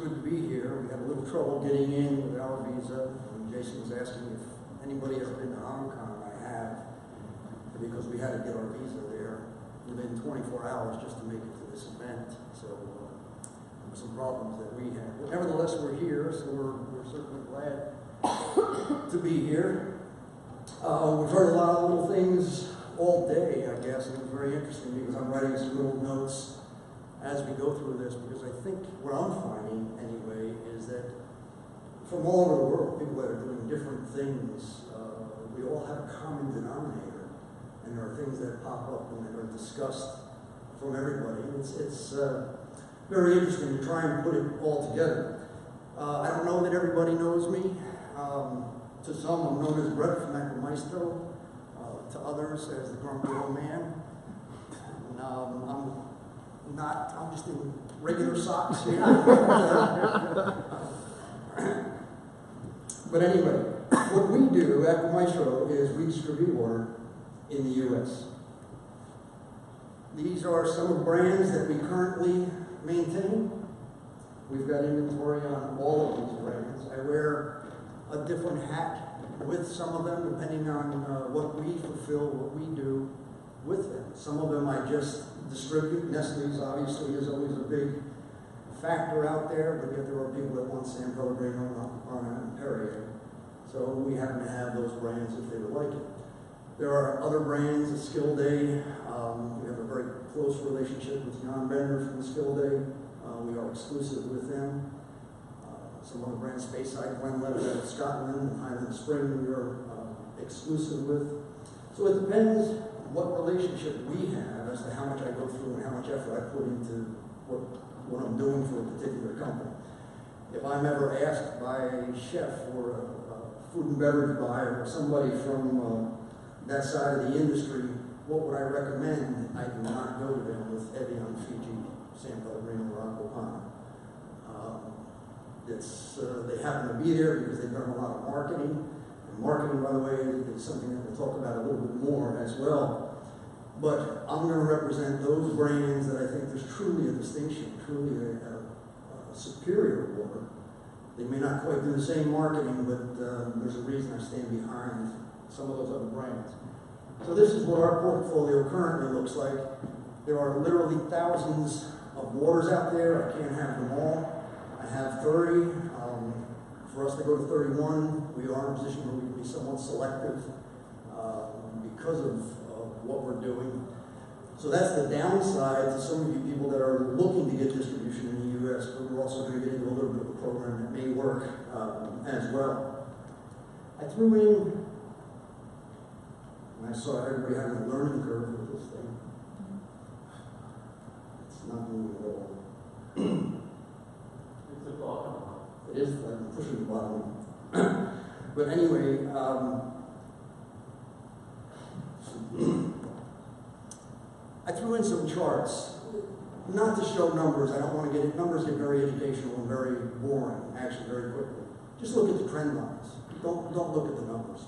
good to be here. We had a little trouble getting in with our visa, and Jason was asking if anybody has been to Hong Kong. I have, because we had to get our visa there within 24 hours just to make it to this event. So there were some problems that we had. But nevertheless, we're here, so we're certainly glad to be here. We've heard a lot of little things all day, I guess, and it was very interesting because I'm writing some little notes as we go through this, because I think what I'm finding anyway is that from all over the world, people that are doing different things, we all have a common denominator, and there are things that pop up and that are discussed from everybody. It's very interesting to try and put it all together. I don't know that everybody knows me. To some, I'm known as Brett2017Guangzhou. To others, as the grumpy old man. I'm just in regular socks here. But anyway, what we do at Guangzhou is we distribute water in the U.S. These are some of the brands that we currently maintain. We've got inventory on all of these brands. I wear a different hat with some of them, depending on what we fulfill, what we do with them. Some of them I just distribute. Nestle's obviously is always a big factor out there, but yet there are people that want San Pellegrino and Perrier. So we happen to have those brands if they would like it. There are other brands, Skill Day. We have a very close relationship with Jan Bender from Skill Day. We are exclusive with them. Some other brands, Speyside, Glenlivet out of Scotland, and Highland Spring, we are exclusive with. So it depends what relationship we have as to how much I go through and how much effort I put into what I'm doing for a particular company. If I'm ever asked by a chef or a food and beverage buyer or somebody from that side of the industry, what would I recommend? I do not go to them with Evian, Fiji, San Pellegrino, or Aquapana. They happen to be there because they've done a lot of marketing. And marketing, by the way, is something that we'll talk about a little bit more as well. But I'm going to represent those brands that I think there's truly a distinction, truly a superior water. They may not quite do the same marketing, but there's a reason I stand behind some of those other brands. So this is what our portfolio currently looks like. There are literally thousands of waters out there. I can't have them all. I have 30. For us to go to 31, we are in a position where we can be somewhat selective because of what we're doing. So that's the downside to some of you people that are looking to get distribution in the U.S., but we're also going to get into a little bit of a program that may work as well. I threw in, and I saw everybody having a learning curve with this thing. It's not moving at all. It's the bottom. It is, I'm pushing the bottom. But anyway, I threw in some charts, not to show numbers. I don't want to get it. Numbers get very educational and very boring, actually, very quickly. Just look at the trend lines. Don't look at the numbers.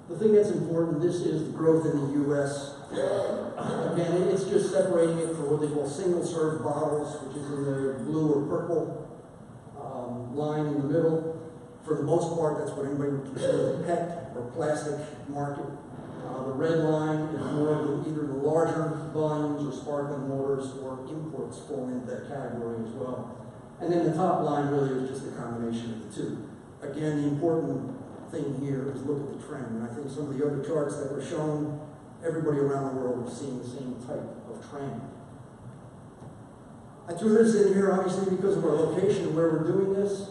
The thing that's important, this is the growth in the U.S. Again, it's just separating it for what they call single-serve bottles, which is in the blue or purple line in the middle. For the most part, that's what anybody would consider the PET or plastic market. The red line is more of either the larger volumes or sparkling waters or imports fall into that category as well. And then the top line really is just a combination of the two. Again, the important thing here is look at the trend. And I think some of the other charts that were shown, everybody around the world is seeing the same type of trend. I threw this in here obviously because of our location and where we're doing this,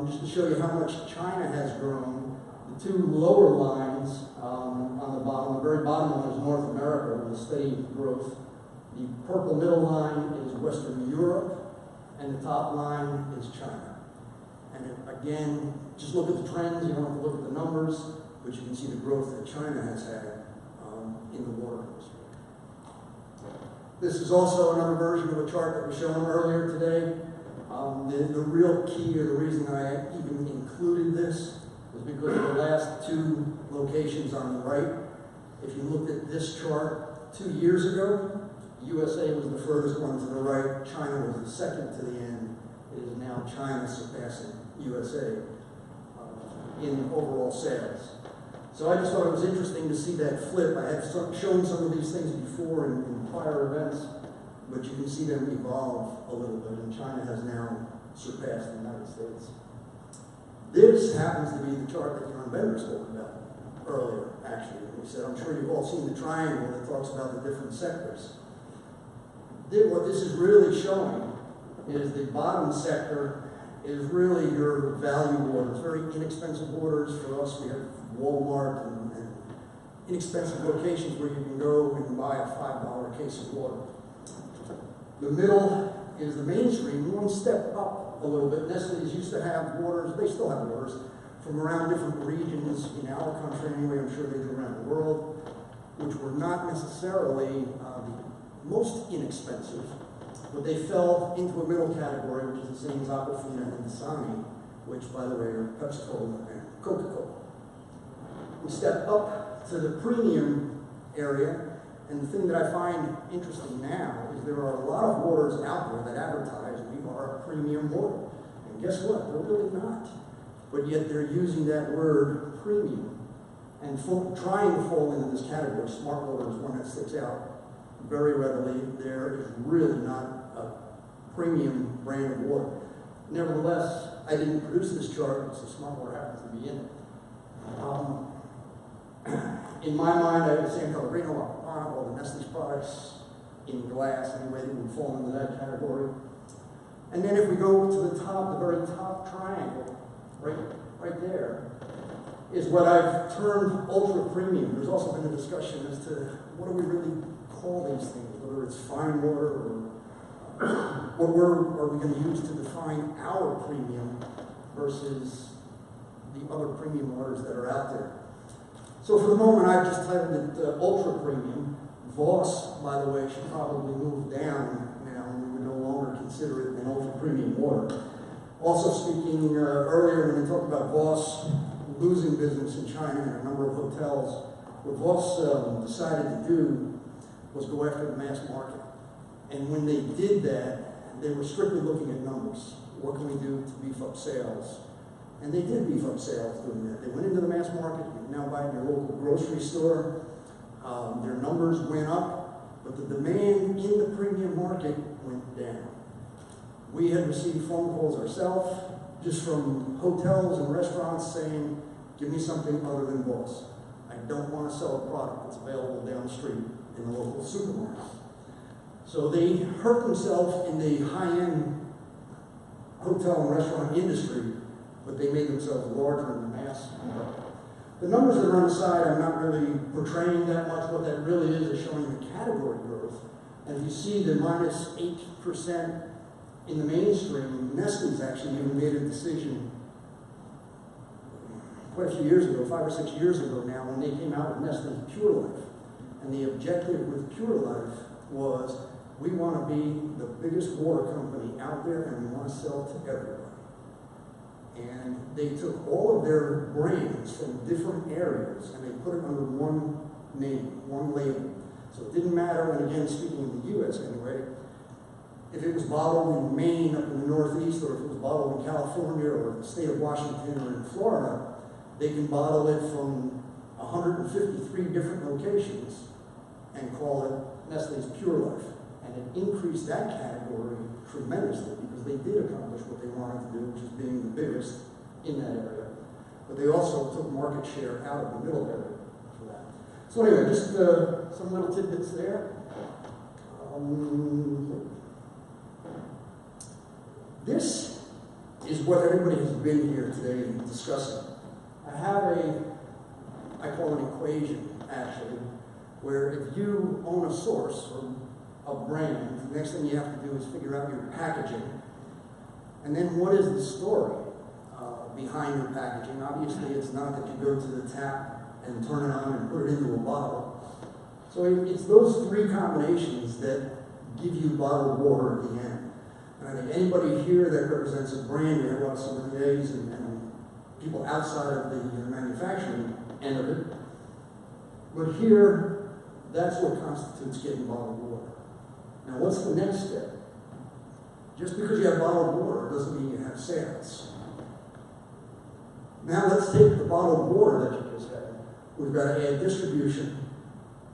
just to show you how much China has grown. The two lower lines on the bottom, the very bottom one is North America with a steady growth. The purple middle line is Western Europe, and the top line is China. And again, just look at the trends. You don't have to look at the numbers, but you can see the growth that China has had in the water industry. This is also another version of a chart that was shown earlier today. The real key, or the reason I even included this, is because of the last two locations on the right. If you looked at this chart 2 years ago, USA was the furthest one to the right, China was the second to the end, is now China surpassing USA in overall sales. So I just thought it was interesting to see that flip. I had shown some of these things before in prior events, but you can see them evolve a little bit, and China has now surpassed the United States. This happens to be the chart that John Bender spoke about earlier, actually. He said, I'm sure you've all seen the triangle that talks about the different sectors. What this is really showing is the bottom sector is really your value waters, very inexpensive waters. For us, we have Walmart and inexpensive locations where you can go and buy a $5 case of water. The middle is the mainstream, one step up a little bit. Nestle's used to have waters, they still have waters, from around different regions in our country anyway, I'm sure they do around the world, which were not necessarily the most inexpensive, but they fell into a middle category, which is the same as Aquafina and Dasani, which, by the way, are Pepsi-Cola and Coca-Cola. We step up to the premium area, and the thing that I find interesting now is there are a lot of waters out there that advertise we are a premium water. And guess what? They're really not. But yet they're using that word premium and trying to fall into this category. Smart water is one that sticks out very readily. There is really not a premium brand of water. Nevertheless, I didn't produce this chart, so Smart Water happens to be in it. In my mind, I would say San Pellegrino, all the Nestle's products in glass, anyway, they would fall into that category. And then if we go to the top, the very top triangle, right there, is what I've termed ultra premium. There's also been a discussion as to what do we really call these things, whether it's fine water or what word are we going to use to define our premium versus the other premium waters that are out there. So for the moment, I've just titled it Ultra Premium. Voss, by the way, should probably move down now, and we would no longer consider it an ultra premium water. Also speaking earlier when we talked about Voss losing business in China and a number of hotels, what Voss decided to do was go after the mass market. And when they did that, they were strictly looking at numbers. What can we do to beef up sales? And they did beef up sales doing that. They went into the mass market. You can now buy in your local grocery store. Their numbers went up, but the demand in the premium market went down. We had received phone calls ourselves, just from hotels and restaurants saying, give me something other than Voss. I don't want to sell a product that's available down the street in the local supermarket. So they hurt themselves in the high-end hotel and restaurant industry, but they made themselves larger in the mass market. The numbers that are on the side, I'm not really portraying that much. What that really is showing the category growth. And if you see the minus 8% in the mainstream, Nestle's actually even made a decision quite a few years ago, 5 or 6 years ago now, when they came out with Nestle's Pure Life. And the objective with Pure Life was, we want to be the biggest water company out there and we want to sell to everybody. And they took all of their brands from different areas and they put it under one name, one label. So it didn't matter, and again, speaking of the U.S. anyway, if it was bottled in Maine up in the Northeast, or if it was bottled in California or the state of Washington or in Florida, they can bottle it from 153 different locations and call it Nestle's Pure Life. And it increased that category tremendously because they did accomplish what they wanted to do, which is being the biggest in that area. But they also took market share out of the middle area for that. So anyway, just some little tidbits there. This is what everybody has been here today discussing. I have I call an equation, actually, where if you own a source or a brand, the next thing you have to do is figure out your packaging. And then what is the story behind your packaging? Obviously, it's not that you go to the tap and turn it on and put it into a bottle. So it's those three combinations that give you bottled water at the end. And I think anybody here that represents a brand, we have a lot of sommeliers and people outside of the manufacturing end of it. But here, that's what constitutes getting bottled water. Now, what's the next step? Just because you have bottled water doesn't mean you have sales. Now let's take the bottled water that you just had. We've got to add distribution,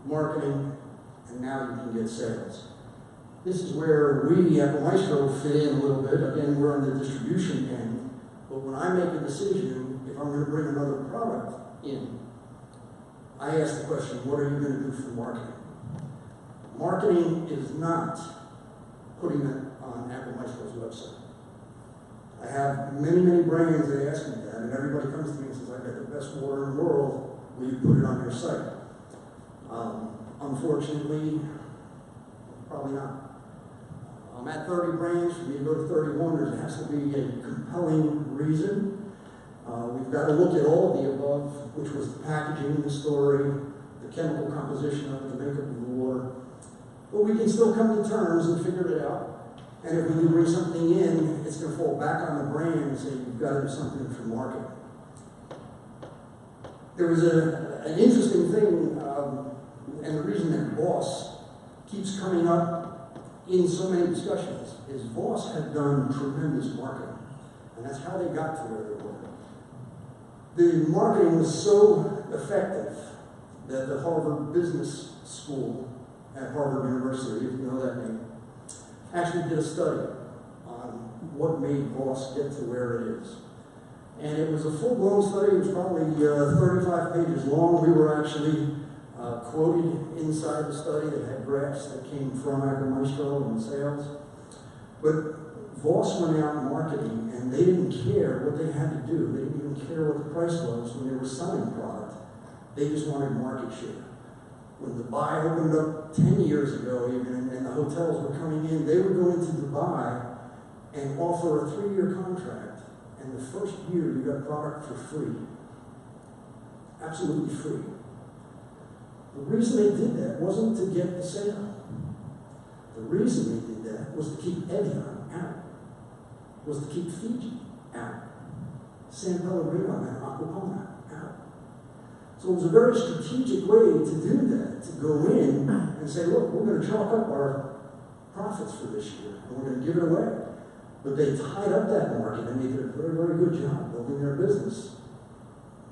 marketing, and now you can get sales. This is where we at Maestro fit in a little bit. Again, we're on the distribution end. But when I make a decision, if I'm going to bring another product in, I ask the question, what are you going to do for marketing? Marketing is not putting it on Apple Maestro's website. I have many, many brands that ask me that, and everybody comes to me and says, I've got the best water in the world, will you put it on your site? Unfortunately, probably not. I'm at 30 brands. For me to go to 31, there has to be a compelling reason. We've got to look at all of the above, which was the packaging, the story, the chemical composition of it, the makeup of the water. But we can still come to terms and figure it out. And if we do bring something in, it's going to fall back on the brand and say, you've got to do something for marketing. There was an interesting thing, and the reason that Voss keeps coming up in so many discussions is Voss had done tremendous marketing. And that's how they got to where they were. The marketing was so effective that the Harvard Business School at Harvard University, if you know that name, actually did a study on what made Voss get to where it is. And it was a full-blown study. It was probably 35 pages long. We were actually quoted inside the study that had graphs that came from Apple Maestro and sales. But Voss went out marketing, and they didn't care what they had to do. They didn't even care what the price was when they were selling product. They just wanted market share. When Dubai opened up 10 years ago even, and the hotels were coming in, they would go into Dubai and offer a 3-year contract. And the first year you got product for free. Absolutely free. The reason they did that wasn't to get the sale. The reason they did that was to keep Evian out. Was to keep Fiji out. San Pellegrino and Aquapona out. So it was a very strategic way to do that, to go in and say, look, we're going to chalk up our profits for this year, and we're going to give it away. But they tied up that market, and they did a very, very good job building their business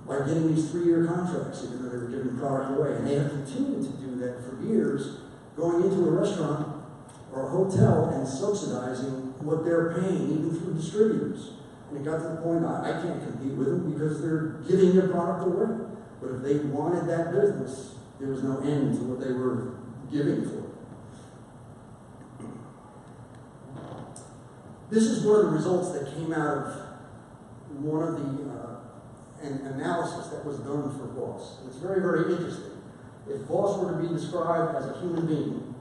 by getting these 3-year contracts, even though they were giving product away. And they have continued to do that for years, going into a restaurant or a hotel and subsidizing what they're paying, even through distributors. And it got to the point, I can't compete with them because they're giving their product away. But if they wanted that business, there was no end to what they were giving for it. This is one of the results that came out of one of the an analysis that was done for Voss. It's very, very interesting. If Voss were to be described as a human being,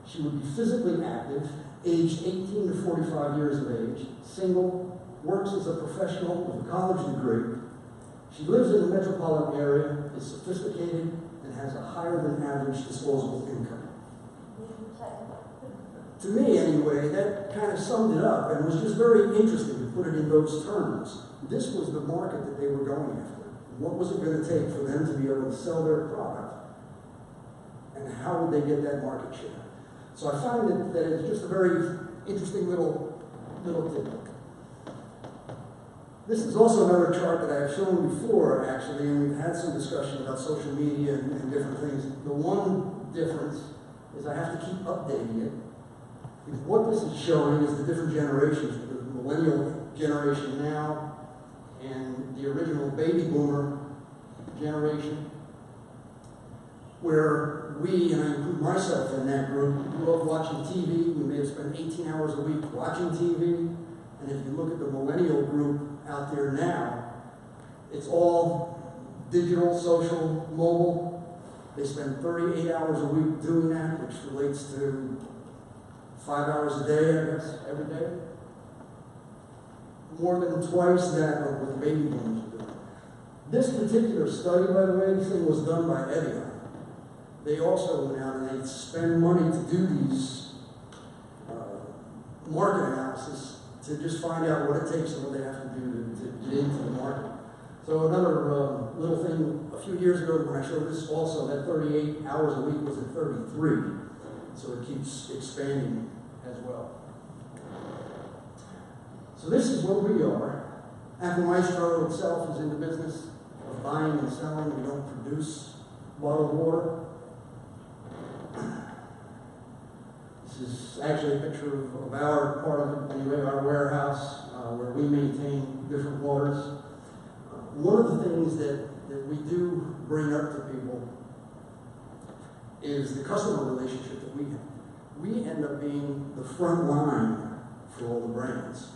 she would be physically active, aged 18 to 45 years of age, single, works as a professional with a college degree. She lives in the metropolitan area, is sophisticated, and has a higher than average disposable income. To me, anyway, that kind of summed it up, and was just very interesting to put it in those terms. This was the market that they were going after. What was it going to take for them to be able to sell their product, and how would they get that market share? So I find that it's just a very interesting little tidbit. This is also another chart that I've shown before, actually, and we've had some discussion about social media and different things. The one difference is I have to keep updating it. Because what this is showing is the different generations, the millennial generation now and the original baby boomer generation, where we, and I include myself in that group, grew up watching TV. We may have spent 18 hours a week watching TV. And if you look at the millennial group out there now, it's all digital, social, mobile. They spend 38 hours a week doing that, which relates to 5 hours a day, I guess, every day. More than twice that of what the baby boomers are doing. This particular study, by the way, this thing was done by Evian. They also went out and they spend money to do these market analysis to just find out what it takes and what they have to do to get into the market. So another little thing, a few years ago when I showed this also, that 38 hours a week was at 33. So it keeps expanding as well. So this is what we are. Apple Maestro itself is in the business of buying and selling. We don't produce bottled water. This is actually a picture of our part of it, anyway, our warehouse, where we maintain different waters. One of the things that we do bring up to people is the customer relationship that we have. We end up being the front line for all the brands.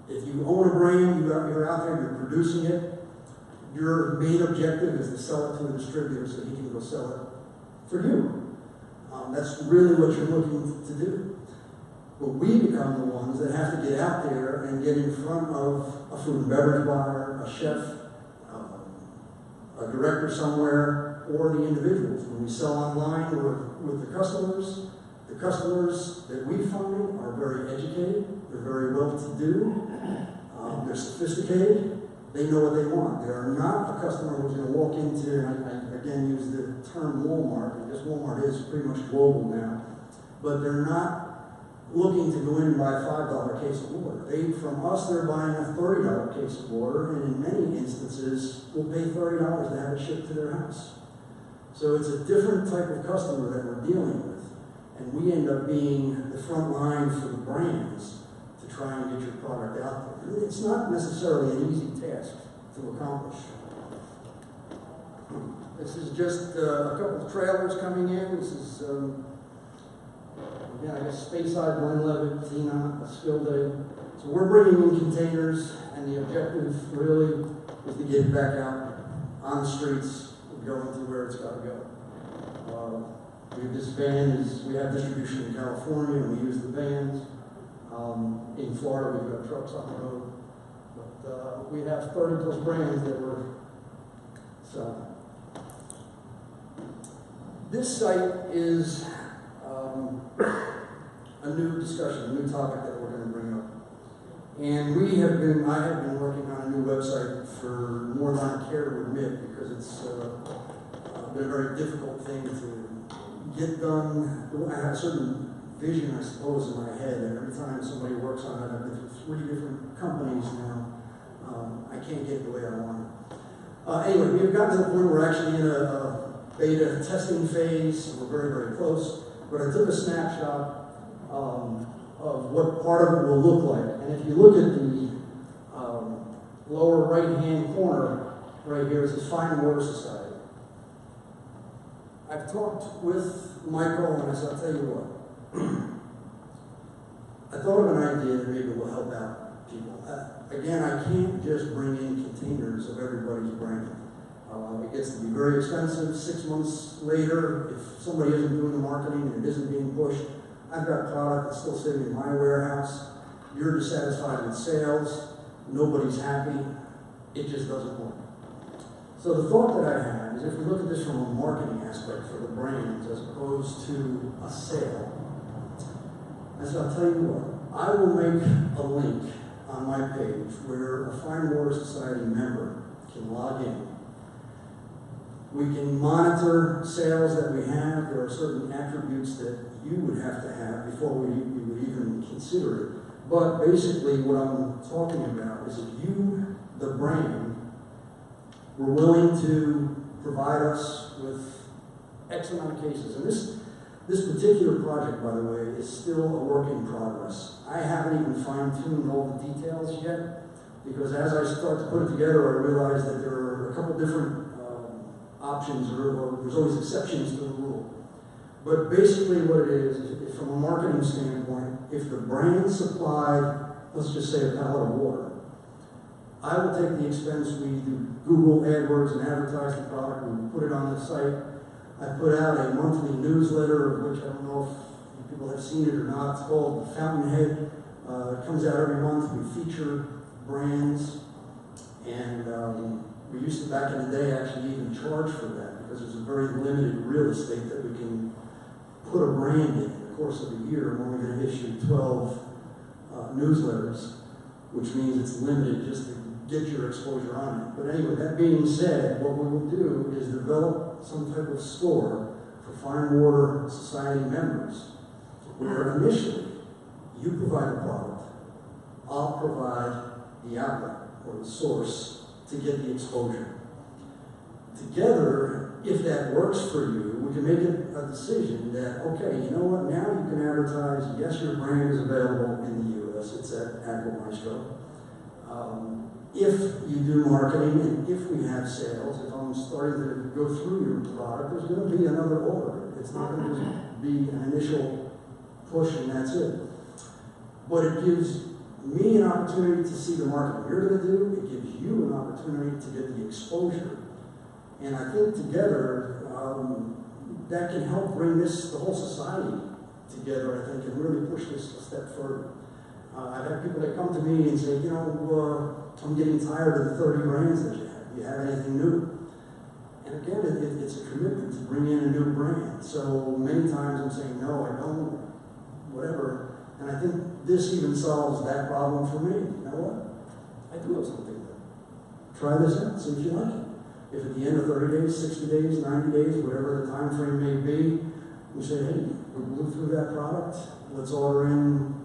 If you own a brand, you're out there, you're producing it, your main objective is to sell it to a distributor so he can go sell it for you. That's really what you're looking to do. But we become the ones that have to get out there and get in front of a food and beverage buyer, a chef, a director somewhere, or the individuals. When we sell online, we're with the customers. The customers that we find are very educated, they're very well-to-do, they're sophisticated, they know what they want. They are not a customer who's going to walk into, and I again use the term Walmart, I guess Walmart is pretty much global now, but they're not looking to go in and buy a $5 case of water. From us, they're buying a $30 case of water, and in many instances, will pay $30 to have it shipped to their house. So it's a different type of customer that we're dealing with, and we end up being the front line for the brands to try and get your product out there. It's not necessarily an easy task to accomplish. This is just a couple of trailers coming in. This is, again, I guess Speyside, Glenlevitt, Tina, a skill day. So we're bringing in containers, and the objective really is to get it back out on the streets, going to where it's got to go. This van we have distribution in California, and we use the vans. In Florida, we've got trucks on the road. But we have 30 plus brands that we're selling. This site is a new discussion, a new topic that we're going to bring up. And I have been working on a new website for more than I care to admit, because it's been a very difficult thing to get done. I have a certain vision, I suppose, in my head, and every time somebody works on it, I've been through 3 different companies now. I can't get it the way I want it. Anyway, we've gotten to the point where we're actually in a beta testing phase. We're very, very close. But I took a snapshot of what part of it will look like. And if you look at the lower right-hand corner right here, it says Fine Water Society. I've talked with Michael, and I said, I'll tell you what. I thought of an idea that maybe will help out people. Again, I can't just bring in containers of everybody's brand. It gets to be very expensive. 6 months later, if somebody isn't doing the marketing and it isn't being pushed, I've got product that's still sitting in my warehouse. You're dissatisfied with sales. Nobody's happy. It just doesn't work. So the thought that I had is, if we look at this from a marketing aspect for the brands as opposed to a sale, I said, I'll tell you what, I will make a link on my page where a Fine Water Society member can log in. We can monitor sales that we have. There are certain attributes that you would have to have before we would even consider it. But basically what I'm talking about is, if you, the brand, were willing to provide us with X amount of cases, and this particular project, by the way, is still a work in progress. I haven't even fine-tuned all the details yet, because as I start to put it together, I realize that there are a couple different options, or there's always exceptions to the rule. But basically what it is from a marketing standpoint, if the brand supplied, let's just say, a pallet of water, I will take the expense. We do Google AdWords and advertise the product. We put it on the site. I put out a monthly newsletter, of which I don't know if people have seen it or not. It's called The Fountainhead. It comes out every month. We feature brands, and we used to, back in the day, actually even charge for that, because there's a very limited real estate that we can put a brand in the course of a year. I'm only going to issue 12 newsletters, which means it's limited just to get your exposure on it. But anyway, that being said, what we will do is develop some type of store for Fine Water Society members, where initially you provide the product, I'll provide the outlet or the source to get the exposure. Together, if that works for you, we can make it a decision that, okay, you know what, now you can advertise, yes, your brand is available in the U.S., it's at Maestro. If you do marketing and if we have sales, if I'm starting to go through your product, there's going to be another order. It's not going to just be an initial push and that's it. But it gives me an opportunity to see the marketing you're going to do. It gives you an opportunity to get the exposure. And I think together, that can help bring the whole society together, I think, and really push this a step further. I've had people that come to me and say, you know, I'm getting tired of the 30 brands that you have. Do you have anything new? And again, it's a commitment to bring in a new brand. So many times I'm saying, no, I don't, whatever. And I think this even solves that problem for me. You know what? I do have something there. Try this out, see if you like it. If at the end of 30 days, 60 days, 90 days, whatever the time frame may be, we say, hey, we blew through that product, let's order in,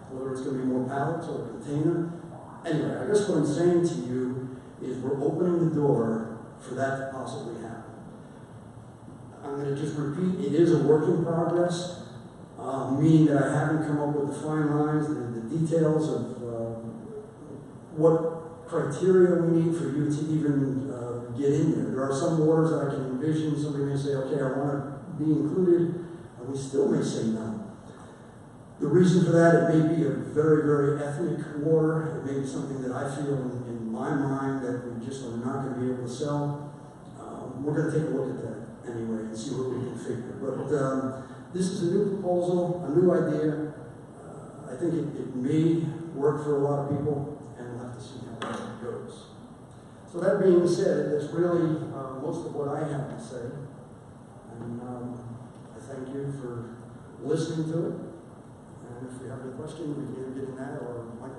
whether it's going to be more pallets or a container. Anyway, I guess what I'm saying to you is we're opening the door for that to possibly happen. I'm going to just repeat, it is a work in progress, meaning that I haven't come up with the fine lines, the details of what criteria we need for you to even get in there. There are some waters that I can envision. Somebody may say, okay, I want to be included, and we still may say no. The reason for that, it may be a very, very ethnic water. It may be something that I feel in my mind that we just are not going to be able to sell. We're going to take a look at that anyway and see what we can figure. But this is a new proposal, a new idea. I think it may work for a lot of people, and we'll have to see how that goes. So that being said, that's really most of what I have to say. And I thank you for listening to it. And if you have any questions, we can either get in that or Michael.